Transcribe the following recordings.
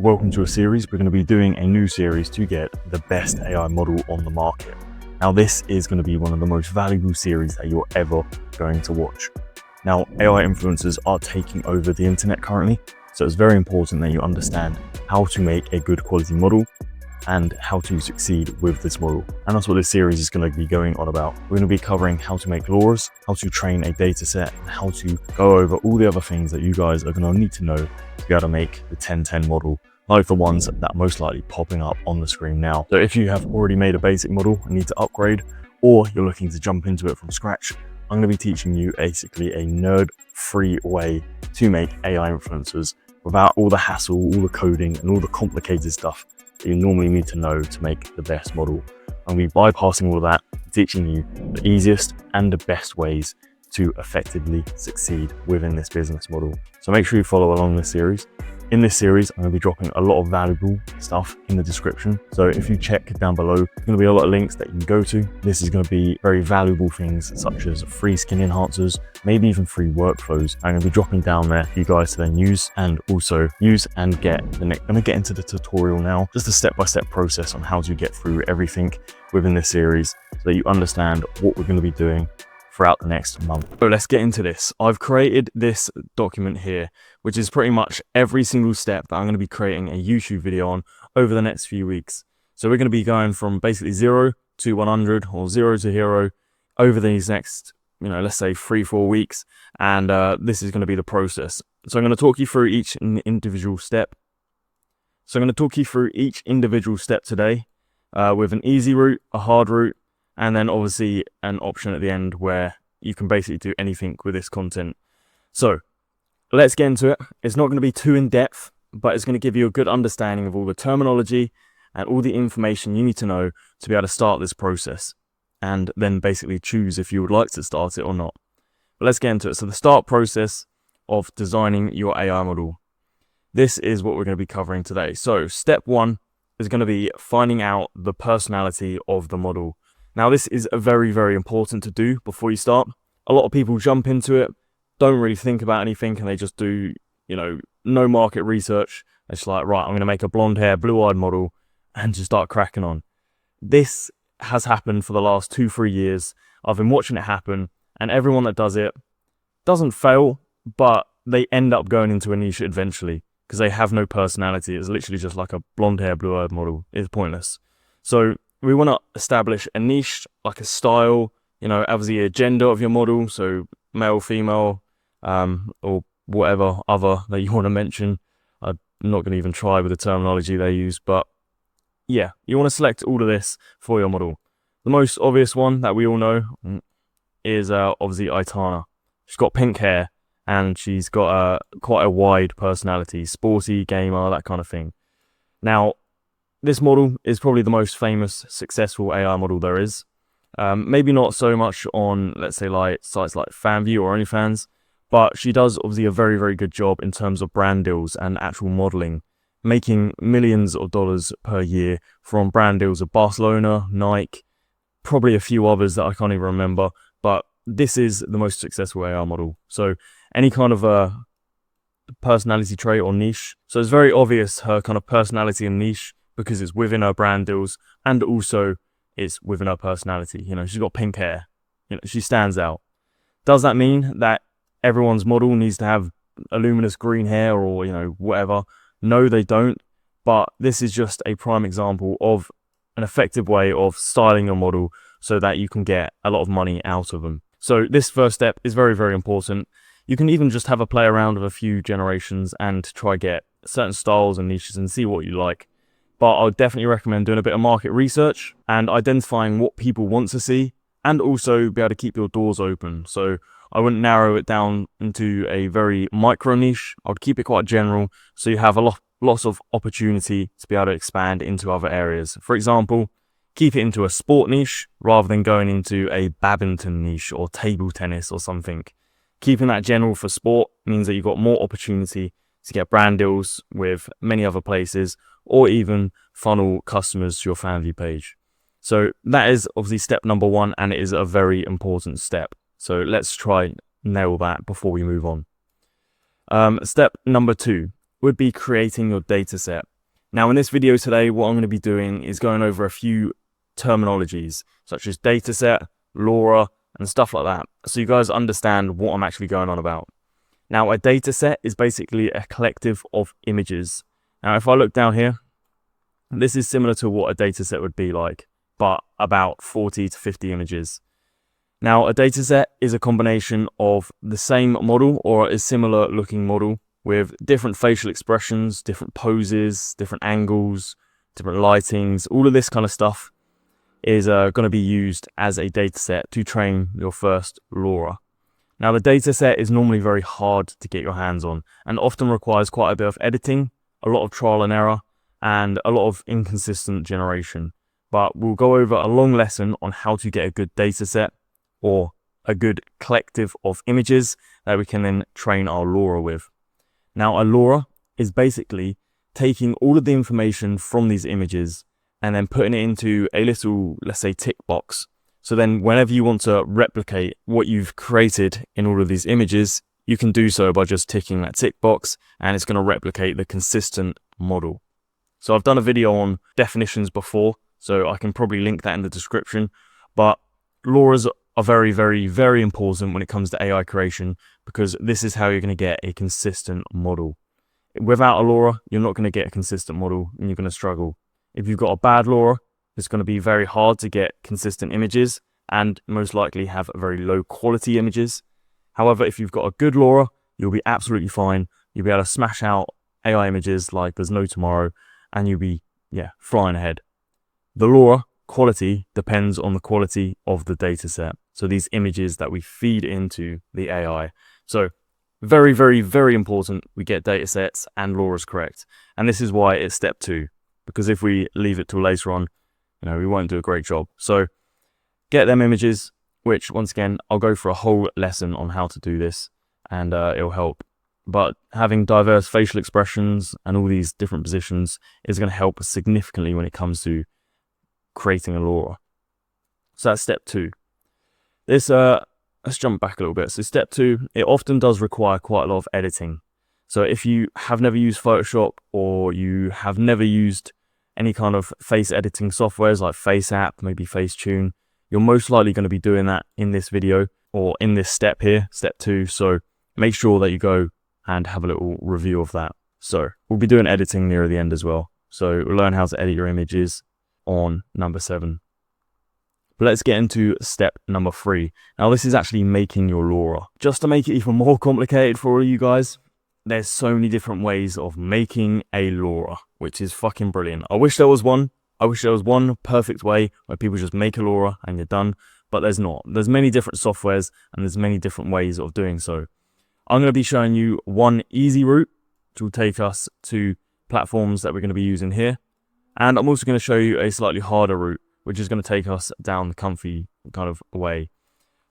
Welcome to a series. We're going to be doing a new series to get the best AI model on the market. Now, this is going to be one of the most valuable series that you're ever going to watch. Now, AI influencers are taking over the internet currently, so it's very important that you understand how to make a good quality model and how to succeed with this model. And that's what this series is going to be going on about. We're going to be covering how to make LoRAs, how to train a data set, and how to go over all the other things that you guys are going to need to know to be able to make the 1010 model, like the ones that are most likely popping up on the screen now. So if you have already made a basic model and need to upgrade, or you're looking to jump into it from scratch, I'm going to be teaching you basically a nerd-free way to make AI influencers without all the hassle, all the coding, and all the complicated stuff that you normally need to know to make the best model. I'm going to be bypassing all of that, teaching you the easiest and the best ways to effectively succeed within this business model. So make sure you follow along this series. In this series, I'm going to be dropping a lot of valuable stuff in the description. So if you check down below, there's going to be a lot of links that you can go to. This is going to be very valuable things such as free skin enhancers, maybe even free workflows. I'm going to be dropping down there for you guys to then use and also use and get. I'm going to get into the tutorial now, just a step-by-step process on how to get through everything within this series so that you understand what we're going to be doing throughout the next month. So let's get into this. I've created this document here, which is pretty much every single step that I'm going to be creating a YouTube video on over the next few weeks. So we're going to be going from basically 0 to 100 or 0 to hero over these next, let's say 3-4 weeks. And this is going to be the process. So I'm going to talk you through each individual step. So I'm going to talk you through each individual step today with an easy route, a hard route, and then obviously an option at the end where you can basically do anything with this content. So let's get into it. It's not going to be too in-depth, but it's going to give you a good understanding of all the terminology and all the information you need to know to be able to start this process and then basically choose if you would like to start it or not. But let's get into it. So the start process of designing your AI model. This is what we're going to be covering today. So step 1 is going to be finding out the personality of the model. Now, this is very, very important to do before you start. A lot of people jump into it, don't really think about anything, and they just do, no market research. It's like, right, I'm going to make a blonde hair, blue-eyed model and just start cracking on. This has happened for the last 2-3 years. I've been watching it happen, and everyone that does it doesn't fail, but they end up going into a niche eventually because they have no personality. It's literally just like a blonde hair, blue-eyed model. It's pointless. So we want to establish a niche, like a style, obviously a gender of your model, so male, female, or whatever other that you want to mention. I'm not going to even try with the terminology they use, but yeah, you want to select all of this for your model. The most obvious one that we all know is obviously Aitana. She's got pink hair and she's got quite a wide personality, sporty, gamer, that kind of thing. Now, this model is probably the most famous, successful AI model there is. Maybe not so much on, let's say, like sites like FanView or OnlyFans, but she does obviously a very, very good job in terms of brand deals and actual modeling, making millions of dollars per year from brand deals of Barcelona, Nike, probably a few others that I can't even remember, but this is the most successful AI model. So any kind of a personality trait or niche. So it's very obvious her kind of personality and niche, because it's within her brand deals and also it's within her personality. She's got pink hair. She stands out. Does that mean that everyone's model needs to have a luminous green hair or, whatever? No, they don't. But this is just a prime example of an effective way of styling your model so that you can get a lot of money out of them. So this first step is very, very important. You can even just have a play around with a few generations and try get certain styles and niches and see what you like. But I would definitely recommend doing a bit of market research and identifying what people want to see and also be able to keep your doors open. So I wouldn't narrow it down into a very micro niche. I would keep it quite general so you have lots of opportunity to be able to expand into other areas. For example, keep it into a sport niche rather than going into a badminton niche or table tennis or something. Keeping that general for sport means that you've got more opportunity to get brand deals with many other places or even funnel customers to your FanView page. So that is obviously step number 1, and it is a very important step. So let's try nail that before we move on. Step number 2 would be creating your data set. Now in this video today, what I'm going to be doing is going over a few terminologies such as dataset, LoRA, and stuff like that, so you guys understand what I'm actually going on about. Now a dataset is basically a collective of images. Now if I look down here, this is similar to what a dataset would be like, but about 40 to 50 images. Now a dataset is a combination of the same model or a similar looking model with different facial expressions, different poses, different angles, different lightings. All of this kind of stuff is going to be used as a dataset to train your first LoRA. Now the dataset is normally very hard to get your hands on and often requires quite a bit of editing, a lot of trial and error, and a lot of inconsistent generation. But we'll go over a long lesson on how to get a good dataset or a good collective of images that we can then train our LoRA with. Now a LoRA is basically taking all of the information from these images and then putting it into a little, let's say, tick box. So then whenever you want to replicate what you've created in all of these images, you can do so by just ticking that tick box and it's going to replicate the consistent model. So I've done a video on definitions before, so I can probably link that in the description, but LoRAs are very, very, very important when it comes to AI creation because this is how you're going to get a consistent model. Without a LoRA, you're not going to get a consistent model and you're going to struggle. If you've got a bad LoRA, it's going to be very hard to get consistent images and most likely have very low quality images. However, if you've got a good LoRA, you'll be absolutely fine. You'll be able to smash out AI images like there's no tomorrow and you'll be, flying ahead. The LoRA quality depends on the quality of the dataset. So these images that we feed into the AI. So very, very, very important we get datasets and LoRAs correct. And this is why it's step 2, because if we leave it till later on, we won't do a great job. So get them images, which once again, I'll go for a whole lesson on how to do this and it'll help. But having diverse facial expressions and all these different positions is going to help significantly when it comes to creating a LoRA. So that's step 2. This, let's jump back a little bit. So step 2, it often does require quite a lot of editing. So if you have never used Photoshop or you have never used any kind of face editing softwares like FaceApp, maybe Facetune, you're most likely going to be doing that in this video or in this step here, step 2. So make sure that you go and have a little review of that. So we'll be doing editing near the end as well. So we'll learn how to edit your images on number 7. But let's get into step number 3. Now this is actually making your LoRA. Just to make it even more complicated for all of you guys, there's so many different ways of making a LoRA, which is fucking brilliant. I wish there was one. I wish there was one perfect way where people just make a LoRA and you're done, but there's not. There's many different softwares and there's many different ways of doing so. I'm going to be showing you one easy route, which will take us to platforms that we're going to be using here. And I'm also going to show you a slightly harder route, which is going to take us down the comfy kind of way.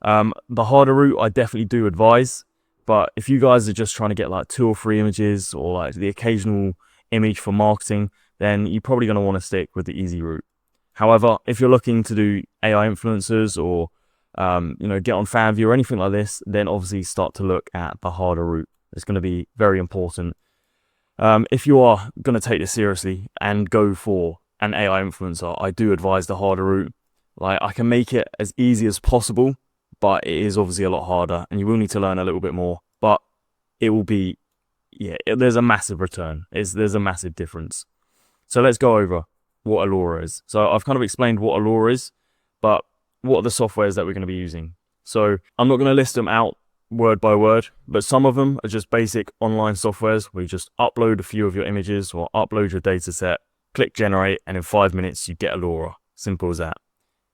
The harder route I definitely do advise, but if you guys are just trying to get like 2 or 3 images or like the occasional image for marketing, then you're probably going to want to stick with the easy route. However, if you're looking to do AI influencers or get on FanView or anything like this, then obviously start to look at the harder route. It's going to be very important. If you are going to take this seriously and go for an AI influencer, I do advise the harder route. Like, I can make it as easy as possible, but it is obviously a lot harder and you will need to learn a little bit more, but it will be, there's a massive return. There's a massive difference. So let's go over what a LoRA is. So I've kind of explained what a LoRA is, but what are the softwares that we're going to be using? So I'm not going to list them out word by word, but some of them are just basic online softwares where you just upload a few of your images or upload your data set, click generate, and in 5 minutes you get a LoRA. Simple as that.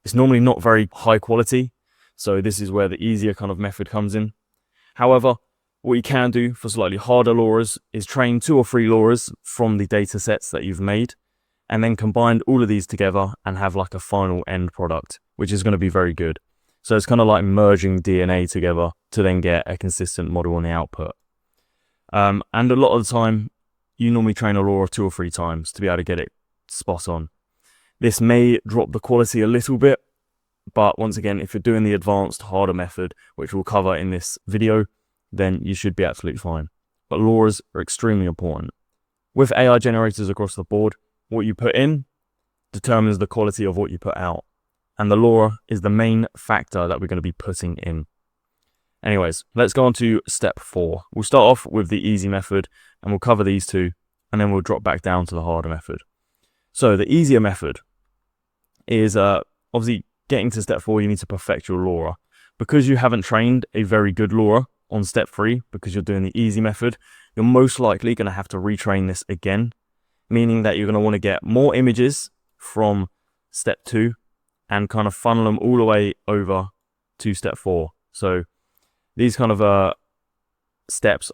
It's normally not very high quality, so this is where the easier kind of method comes in. However, what you can do for slightly harder LoRAs is train 2 or 3 LoRAs from the data sets that you've made, and then combine all of these together and have like a final end product, which is going to be very good. So it's kind of like merging DNA together to then get a consistent model on the output. And a lot of the time, you normally train a LoRA 2 or 3 times to be able to get it spot on. This may drop the quality a little bit, but once again, if you're doing the advanced, harder method, which we'll cover in this video, then you should be absolutely fine. But LoRAs are extremely important. With AI generators across the board, what you put in determines the quality of what you put out. And the LoRA is the main factor that we're going to be putting in. Anyways, let's go on to step 4. We'll start off with the easy method and we'll cover these two, and then we'll drop back down to the harder method. So the easier method is obviously getting to step 4, you need to perfect your LoRA. Because you haven't trained a very good LoRA on step 3, because you're doing the easy method, you're most likely going to have to retrain this again, meaning that you're going to want to get more images from step 2 and kind of funnel them all the way over to step 4. So these kind of steps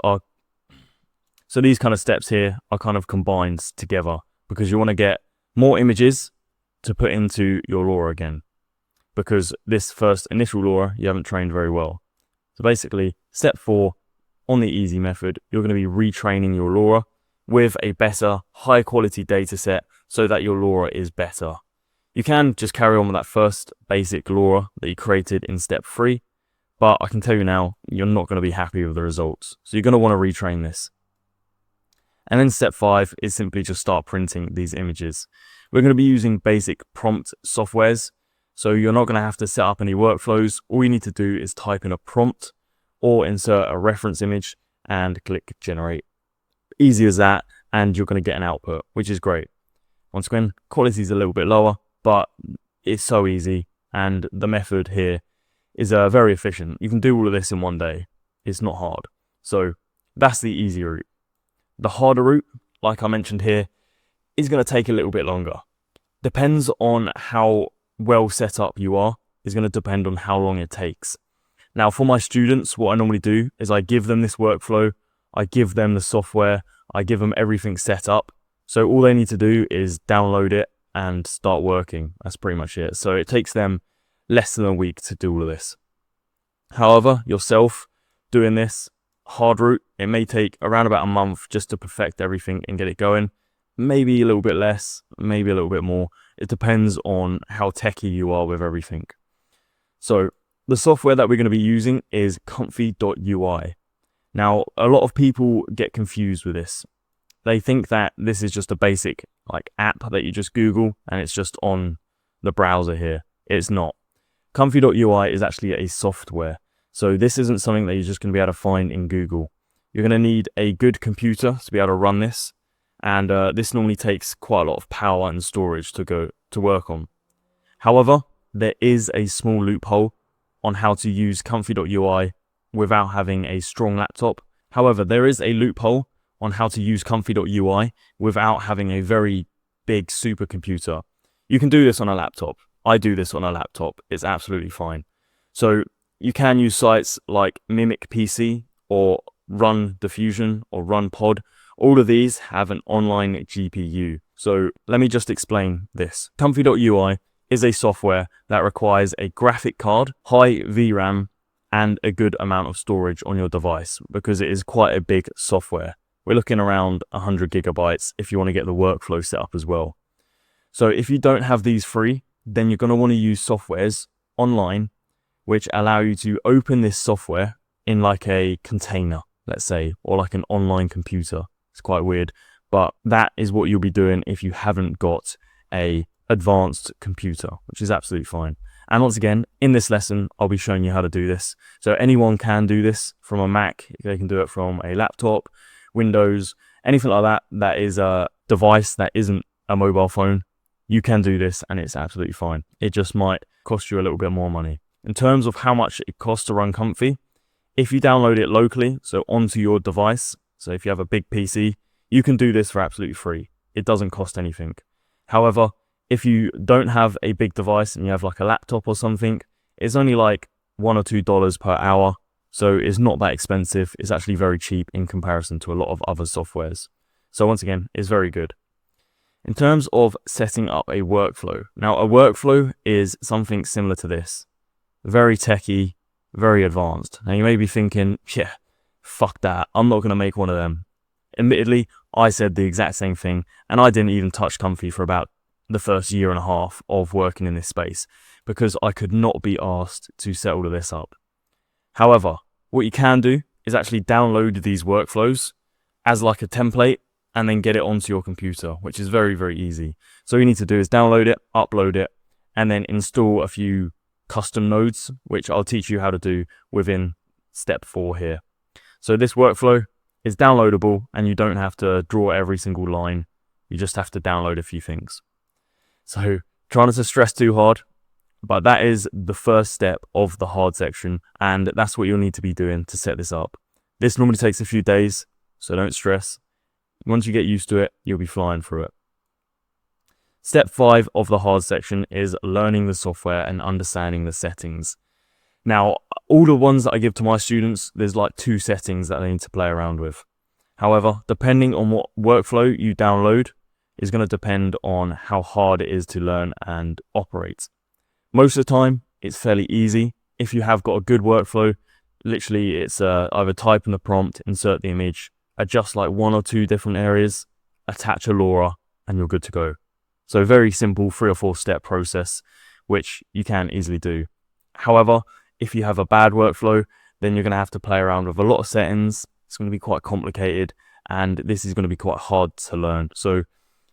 here are kind of combined together, because you want to get more images to put into your LoRA again, because this first initial LoRA you haven't trained very well. So basically, step 4 on the easy method, you're going to be retraining your LoRA with a better, high quality data set so that your LoRA is better. You can just carry on with that first basic LoRA that you created in step 3, but I can tell you now, you're not going to be happy with the results. So you're going to want to retrain this. And then step 5 is simply just start printing these images. We're going to be using basic prompt softwares, so you're not going to have to set up any workflows. All you need to do is type in a prompt or insert a reference image and click generate. Easy as that, and you're going to get an output, which is great. Once again, quality is a little bit lower, but it's so easy, and the method here is very efficient. You can do all of this in one day. It's not hard. So that's the easy route. The harder route, like I mentioned here, is going to take a little bit longer. Depends on how well set up you are, is going to depend on how long it takes. Now, for my students, what I normally do is I give them this workflow, I give them the software, I give them everything set up. So all they need to do is download it and start working. That's pretty much it. So it takes them less than a week to do all of this. However, yourself doing this hard route, it may take around about a month just to perfect everything and get it going. Maybe a little bit less, maybe a little bit more. It depends on how techy you are with everything. So the software that we're going to be using is comfy.ui. Now, a lot of people get confused with this. They think that this is just a basic app that you just Google and it's just on the browser here. It's not. Comfy.ui is actually a software. So this isn't something that you're just going to be able to find in Google. You're going to need a good computer to be able to run this. And this normally takes quite a lot of power and storage to work on. However, there is a small loophole on how to use comfy.ui without having a strong laptop. However, there is a loophole on how to use comfy.ui without having a very big supercomputer. You can do this on a laptop. I do this on a laptop. It's absolutely fine. So you can use sites like Mimic PC or Run Diffusion or Run Pod. All of these have an online GPU. So let me just explain this. Comfy.ui is a software that requires a graphic card, high VRAM, and a good amount of storage on your device because it is quite a big software. We're looking around 100 gigabytes if you want to get the workflow set up as well. So if you don't have these free, then you're going to want to use softwares online which allow you to open this software in like a container, let's say, or like an online computer. It's quite weird, but that is what you'll be doing if you haven't got a advanced computer, which is absolutely fine. And once again, in this lesson, I'll be showing you how to do this. So anyone can do this from a Mac. They can do it from a laptop, Windows, anything like that. That is a device that isn't a mobile phone. You can do this and it's absolutely fine. It just might cost you a little bit more money. In terms of how much it costs to run Comfy, if you download it locally, so onto your device, so if you have a big PC, you can do this for absolutely free. It doesn't cost anything. However, if you don't have a big device and you have like a laptop or something, it's only like $1 or $2 per hour. So it's not that expensive. It's actually very cheap in comparison to a lot of other softwares. So once again, it's very good. In terms of setting up a workflow. Now a workflow is something similar to this. Very techy, very advanced. Now you may be thinking, yeah, fuck that. I'm not going to make one of them. Admittedly, I said the exact same thing and I didn't even touch Comfy for about the first year and a half of working in this space because I could not be asked to set all of this up. However, what you can do is actually download these workflows as like a template and then get it onto your computer, which is very, very easy. So all you need to do is download it, upload it, and then install a few custom nodes, which I'll teach you how to do within step 4 here. So this workflow is downloadable, and you don't have to draw every single line. You just have to download a few things. So try not to stress too hard, but that is the first step of the hard section, and that's what you'll need to be doing to set this up. This normally takes a few days, so don't stress. Once you get used to it, you'll be flying through it. Step 5 of the hard section is learning the software and understanding the settings. Now, all the ones that I give to my students, there's like 2 settings that they need to play around with. However, depending on what workflow you download is going to depend on how hard it is to learn and operate. Most of the time, it's fairly easy. If you have got a good workflow, literally it's either type in the prompt, insert the image, adjust like 1 or 2 different areas, attach a LoRA, and you're good to go. So very simple 3 or 4 step process, which you can easily do. However, if you have a bad workflow, then you're going to have to play around with a lot of settings. It's going to be quite complicated, and this is going to be quite hard to learn. So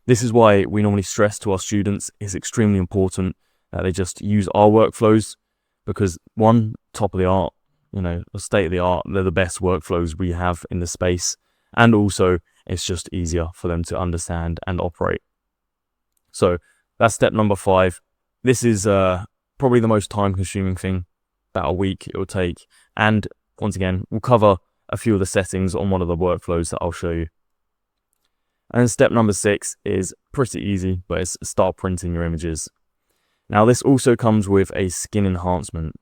this is why we normally stress to our students it's extremely important that they just use our workflows, because one, top of the art, state of the art, they're the best workflows we have in the space, and also it's just easier for them to understand and operate. So that's step number 5. This is probably the most time consuming thing, about a week it will take, and once again we'll cover a few of the settings on one of the workflows that I'll show you. And step number 6 is pretty easy, but it's start printing your images. Now this also comes with a skin enhancement.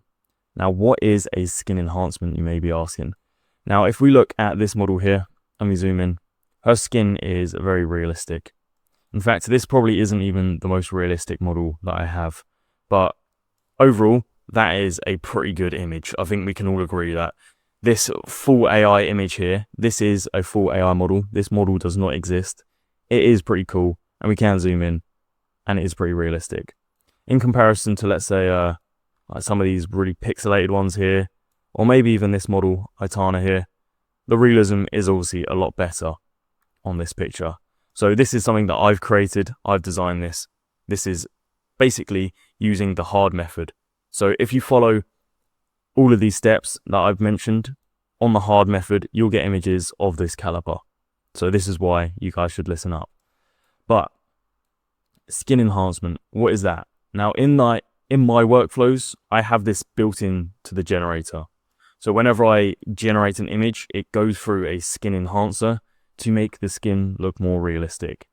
Now what is a skin enhancement, you may be asking? Now if we look at this model here, let me zoom in, her skin is very realistic. In fact, this probably isn't even the most realistic model that I have, but overall that is a pretty good image. I think we can all agree that this full AI image here, this is a full AI model. This model does not exist. It is pretty cool, and we can zoom in, and it is pretty realistic. In comparison to, let's say, like some of these really pixelated ones here, or maybe even this model, Itana here, the realism is obviously a lot better on this picture. So this is something that I've created. I've designed this. This is basically using the hard method. So if you follow all of these steps that I've mentioned on the hard method, you'll get images of this caliber. So this is why you guys should listen up. But skin enhancement, what is that? Now in my workflows, I have this built in to the generator. So whenever I generate an image, it goes through a skin enhancer to make the skin look more realistic.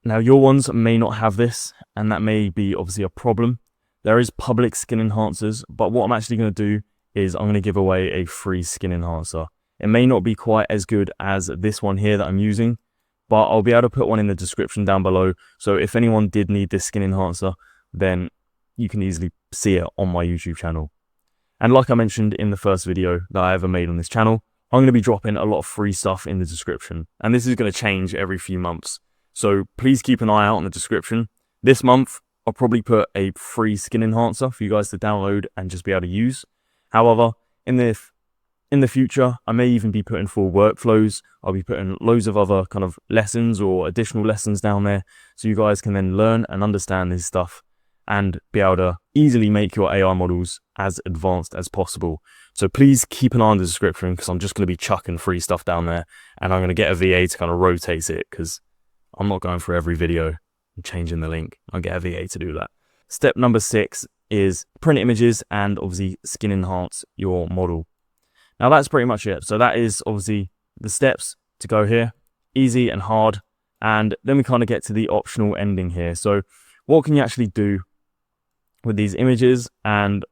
Now your ones may not have this, and that may be obviously a problem. There is public skin enhancers, but what I'm actually going to do is I'm going to give away a free skin enhancer. It may not be quite as good as this one here that I'm using, but I'll be able to put one in the description down below. So if anyone did need this skin enhancer, then you can easily see it on my YouTube channel. And like I mentioned in the first video that I ever made on this channel, I'm going to be dropping a lot of free stuff in the description. And this is going to change every few months. So please keep an eye out in the description. This month, I'll probably put a free skin enhancer for you guys to download and just be able to use. However, in the future, I may even be putting full workflows. I'll be putting loads of other kind of lessons or additional lessons down there, so you guys can then learn and understand this stuff and be able to easily make your AI models as advanced as possible. So please keep an eye on the description, because I'm just going to be chucking free stuff down there, and I'm going to get a VA to kind of rotate it, because I'm not going for every video and changing the link. I'll get a VA to do that. Step number 6 is print images and obviously skin enhance your model. Now that's pretty much it. So that is obviously the steps to go here, easy and hard. And then we kind of get to the optional ending here. So what can you actually do with these images, and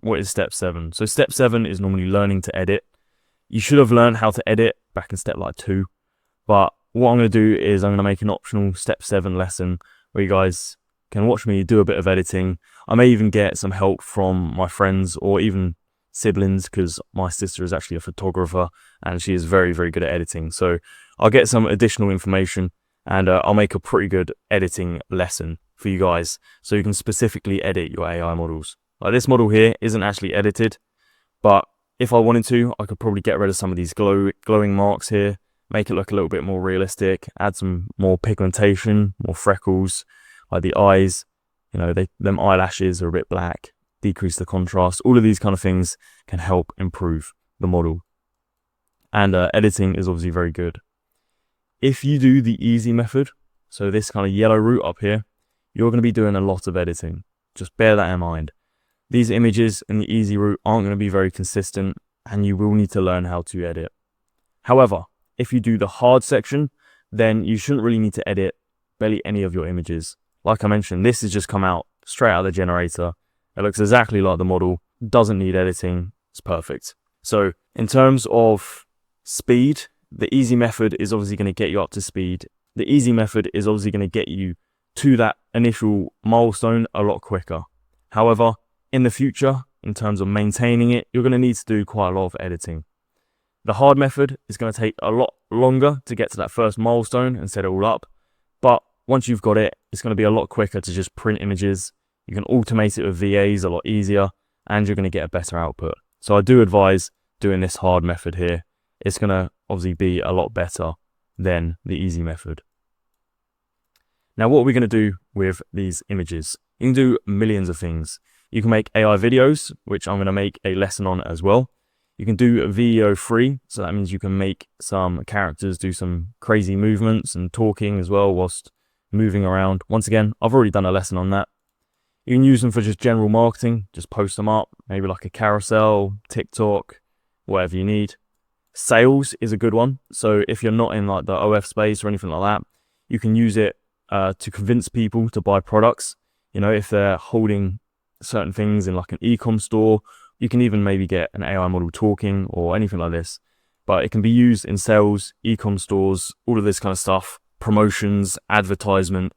what is step 7? So step 7 is normally learning to edit. You should have learned how to edit back in step like 2, but what I'm going to do is I'm going to make an optional step 7 lesson where you guys can watch me do a bit of editing. I may even get some help from my friends or even siblings, because my sister is actually a photographer and she is very, very good at editing. So I'll get some additional information, and I'll make a pretty good editing lesson for you guys, so you can specifically edit your AI models. Like this model here isn't actually edited, but if I wanted to, I could probably get rid of some of these glowing marks here make it look a little bit more realistic, add some more pigmentation, more freckles, like the eyes, you know, them eyelashes are a bit black, decrease the contrast. All of these kind of things can help improve the model. And editing is obviously very good. If you do the easy method, so this kind of yellow route up here, you're going to be doing a lot of editing. Just bear that in mind. These images in the easy route aren't going to be very consistent, and you will need to learn how to edit. However, if you do the hard section, then you shouldn't really need to edit barely any of your images. Like I mentioned, this has just come out straight out of the generator. It looks exactly like the model, doesn't need editing, it's perfect. So in terms of speed, the easy method is obviously going to get you up to speed. The easy method is obviously going to get you to that initial milestone a lot quicker. However, in the future, in terms of maintaining it, you're going to need to do quite a lot of editing. The hard method is going to take a lot longer to get to that first milestone and set it all up. But once you've got it, it's going to be a lot quicker to just print images. You can automate it with VAs a lot easier, and you're going to get a better output. So I do advise doing this hard method here. It's going to obviously be a lot better than the easy method. Now, what are we going to do with these images? You can do millions of things. You can make AI videos, which I'm going to make a lesson on as well. You can do VEO free, so that means you can make some characters do some crazy movements and talking as well whilst moving around. Once again, I've already done a lesson on that. You can use them for just general marketing, just post them up, maybe like a carousel, TikTok, whatever you need. Sales is a good one. So if you're not in like the OF space or anything like that, you can use it to convince people to buy products. You know, if they're holding certain things in like an e-com store, you can even maybe get an AI model talking or anything like this. But it can be used in sales, e-com stores, all of this kind of stuff, promotions, advertisement.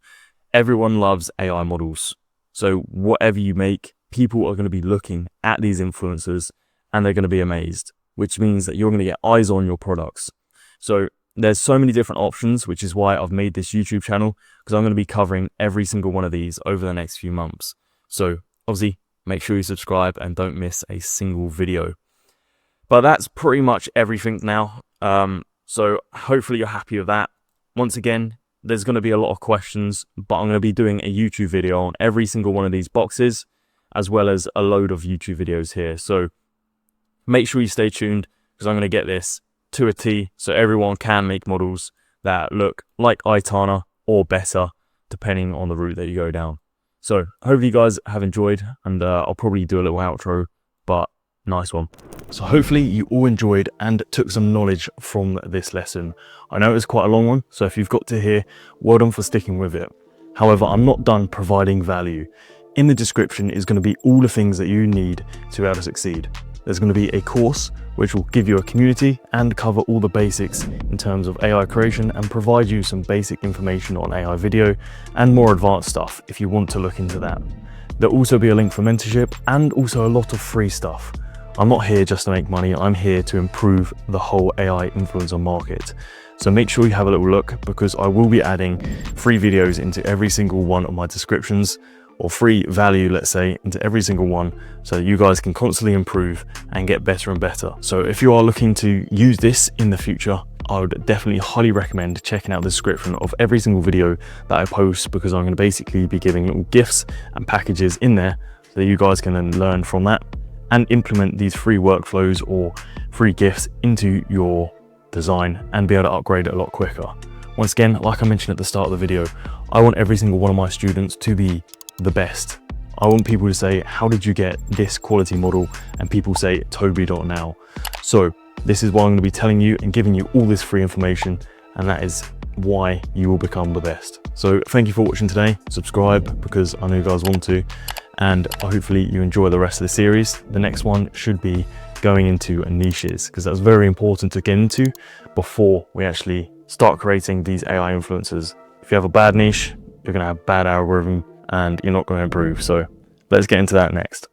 Everyone loves AI models. So whatever you make, people are going to be looking at these influencers and they're going to be amazed, which means that you're going to get eyes on your products. So there's so many different options, which is why I've made this YouTube channel, because I'm going to be covering every single one of these over the next few months. So obviously, make sure you subscribe and don't miss a single video. But that's pretty much everything now. So hopefully you're happy with that. Once again, there's going to be a lot of questions, but I'm going to be doing a YouTube video on every single one of these boxes, as well as a load of YouTube videos here. So make sure you stay tuned, because I'm going to get this to a T so everyone can make models that look like Aitana or better, depending on the route that you go down. So hopefully you guys have enjoyed, and I'll probably do a little outro, but nice one. So hopefully you all enjoyed and took some knowledge from this lesson. I know it was quite a long one, so if you've got to here, well done for sticking with it. However, I'm not done providing value. In the description is going to be all the things that you need to be able to succeed. There's going to be a course which will give you a community and cover all the basics in terms of AI creation and provide you some basic information on AI video and more advanced stuff if you want to look into that. There'll also be a link for mentorship and also a lot of free stuff. I'm not here just to make money, I'm here to improve the whole AI influencer market. So make sure you have a little look, because I will be adding free videos into every single one of my descriptions, or free value, let's say, into every single one, so that you guys can constantly improve and get better and better. So if you are looking to use this in the future, I would definitely highly recommend checking out the description of every single video that I post, because I'm going to basically be giving little gifts and packages in there so that you guys can then learn from that and implement these free workflows or free gifts into your design and be able to upgrade it a lot quicker. Once again, like I mentioned at the start of the video, I want every single one of my students to be the best. I want people to say, how did you get this quality model? And people say toby.now. So this is why I'm going to be telling you and giving you all this free information, and that is why you will become the best. So thank you for watching today. Subscribe, because I know you guys want to, and hopefully you enjoy the rest of the series. The next one should be going into niches, because that's very important to get into before we actually start creating these AI influencers. If you have a bad niche, you're going to have bad algorithm and you're not going to improve. So let's get into that next.